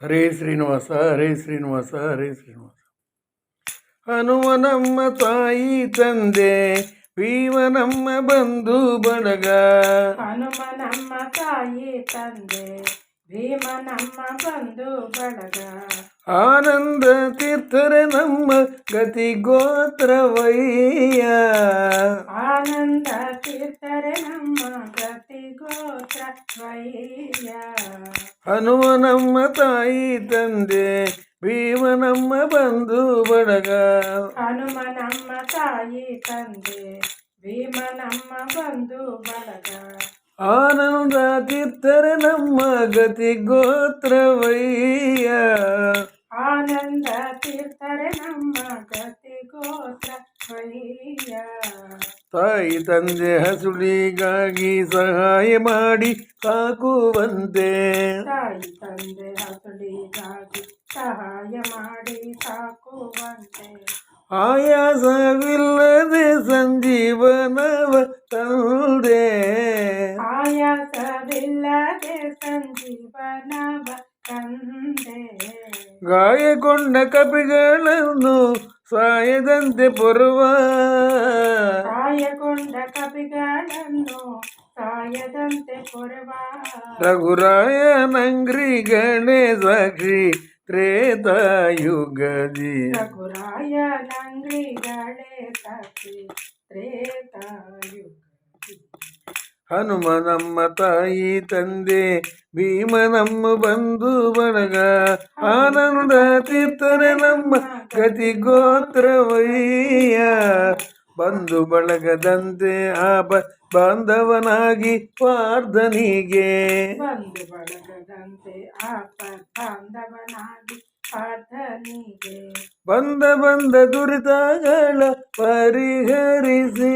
ಹರೇ ಶ್ರೀನಿವಾಸ ಹರೇ ಶ್ರೀನಿವಾಸ ಹರೇ ಶ್ರೀನಿವಾಸ. ಹನುಮನಮ್ಮ ತಾಯಿ ತಂದೆ, ಭೀಮನಮ್ಮ ಬಂಧು ಬಳಗ. ಹನುಮನಮ್ಮ ತಾಯಿ ತಂದೆ, ಭೀಮನಮ್ಮ ಬಂಧು ಬಳಗ. ಆನಂದ ತೀರ್ಥರೆ ನಮ್ಮ ಗತಿ ಗೋತ್ರವಯ್ಯ. ಆನಂದ ತೀರ್ಥರೆ ನಮ್ಮ ಗತಿ ಗೋತ್ರವಯ್ಯ. ಹನುಮನಮ್ಮ ತಾಯಿ ತಂದೆ, ಭೀಮನಮ್ಮ ಬಂಧು ಬಳಗ. ಹನುಮನಮ್ಮ ತಾಯಿ ತಂದೆ, ಭೀಮನಮ್ಮ ಬಂಧು ಬಳಗ. ಆನಂದ ತೀರ್ಥರೆ ನಮ್ಮ ಗತಿ ಗೋತ್ರವಯ್ಯ. ಆನಂದ ತೀರ್ಥರೆ ನಮ್ಮ ಗತಿ ಗೋತ್ರವಯ್ಯ. ತಾಯಿ ತಂದೆ ಹಸುಳಿಗಾಗಿ ಸಹಾಯ ಮಾಡಿ ಸಾಕುವಂತೆ. ತಾಯಿ ತಂದೆ ಹಸುಳಿಗಾಗಿ ಸಹಾಯ ಮಾಡಿ ಸಾಕುವಂತೆ. ಆಯಾಸವಿಲ್ಲದೆ ಸಂಜೀವನವ ತಂದೆ. ಆಯಾಸವಿಲ್ಲದೆ ಸಂಜೀವನವ ತಂದೆ. ಗಾಯಗೊಂಡ ಕಪಿಗಳನ್ನು ಸಾಯದಂತೆ ಪೊರುವ. ಗಾಯಗೊಂಡ ಕಪಿಗಳನ್ನು ಸಾಯದಂತೆ ಪೊರುವ. ರಘುರಾಯ ನಂಗ್ರಿಗಳೇ ಸಾಕ್ಷಿ ತ್ರೇತಾಯುಗದಿ. ರಘುರಾಯ ನಂಗ್ರಿಗಳೇ ಸಾಕ್ಷಿ ತ್ರೇತಾಯುಗದಿ. ಹನುಮನಮ್ಮ ತಾಯಿ ತಂದೆ, ಭೀಮನಮ್ಮ ಬಂಧು ಬಳಗ. ಆನಂದ ತೀರ್ಥರೆ ನಮ್ಮ ಗತಿ ಗೋತ್ರವಯ್ಯ. ಬಂಧು ಬಳಗದಂತೆ ಬಾಂಧವನಾಗಿ ಪಾರ್ಥನಿಗೆ. ಬಂಧು ಬಳಗದಂತೆ ಬಾಂಧವನಾಗಿ ಪಾರ್ಥನಿಗೆ. ಬಂದ ದುರಿತಗಳ ಪರಿಹರಿಸಿ.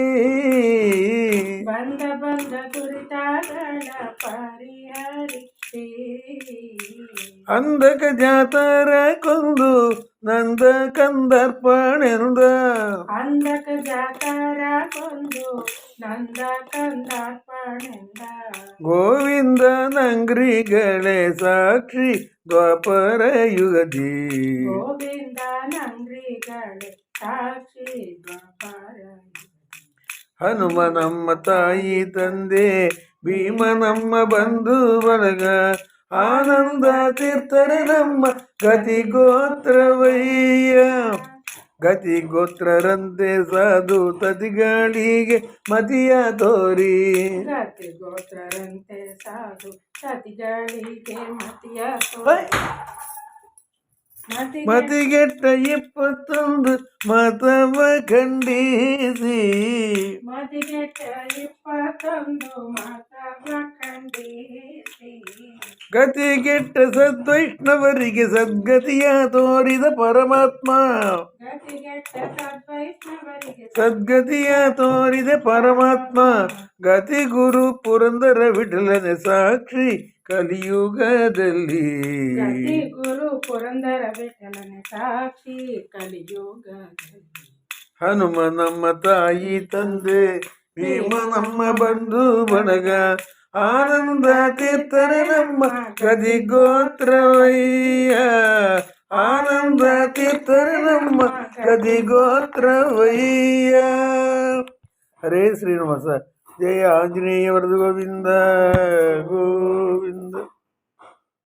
ಬಂದ ದುರಿತಗಳ ಪರಿಹರಿಸಿ. ಅಂಧಕ ಜಾತರ ಕೊಂದು ನಂದ ಕಂದರ್ಪಣೆಂದ. ಅಂಧಕ ಜಾತರ ಕೊಂದು ನಂದ ಕಂದರ್ಪಣೆಂದ. ಗೋವಿಂದ ನಂಗ್ರಿಗಳೇ ಸಾಕ್ಷಿ ದ್ವಾಪರ ಯುಗದಿ. ಗೋವಿಂದ ನಂಗ್ರಿಗಳೇ ಸಾಕ್ಷಿ ದ್ವಾಪರ ಯುಗದಿ. ಹನುಮನಮ್ಮ ತಾಯಿ ತಂದೆ, ಭೀಮನಮ್ಮ ಬಂಧು ಬಳಗ. ಆನಂದ ತೀರ್ಥರೆ ನಮ್ಮ ಗತಿ ಗೋತ್ರವಯ್ಯ. ಗತಿ ಗೋತ್ರರಂತೆ ಸಾಧು ತತಿಗಳಿಗೆ ಮತಿಯ ತೋರಿ. ಗತಿ ಗೋತ್ರರಂತೆ ಸಾಧು ತತಿಗಳಿಗೆ ಮತಿಯ ತೋರಿ. ಮತಿಗೆಟ್ಟ 21 ಮತವ ಖಂಡಿಸಿ. ಮತಿಗೆಟ್ಟ 21 ಮತವ ಖಂಡಿಸಿ. ಗತಿಗೆಟ್ಟ ಸದ್ವೈಷ್ಣವರಿಗೆ ಸದ್ಗತಿಯ ತೋರಿದ ಪರಮಾತ್ಮ. ಗತಿಗೆಟ್ಟ ಸದ್ವೈಷ್ಣವರಿಗೆ ಸದ್ಗತಿಯ ತೋರಿದ ಪರಮಾತ್ಮ. ಗತಿ ಗುರು ಪುರಂದರ ವಿಠಲನೆ ಸಾಕ್ಷಿ ಕಲಿಯುಗದಲ್ಲಿ. ಗತಿ ಗುರು ಪುರಂದರ ವಿಠಲನೆ ಸಾಕ್ಷಿ ಕಲಿಯುಗದಲ್ಲಿ. ಹನುಮನಮ್ಮ ತಾಯಿ ತಂದೆ, ಭೀಮನಮ್ಮ ಬಂಧು ಬಳಗ. ಆನಂದ ತೀರ್ಥರೆ ನಮ್ಮ ಗತಿ ಗೋತ್ರವಯ್ಯ. ಆನಂದ ತೀರ್ಥರೆ ನಮ್ಮ ಗತಿ ಗೋತ್ರವಯ್ಯ. ಹರೇ ಶ್ರೀನಿವಾಸ. ಜಯ ಆಂಜನೇಯ ವರದು ಗೋವಿಂದ ಗೋವಿಂದ.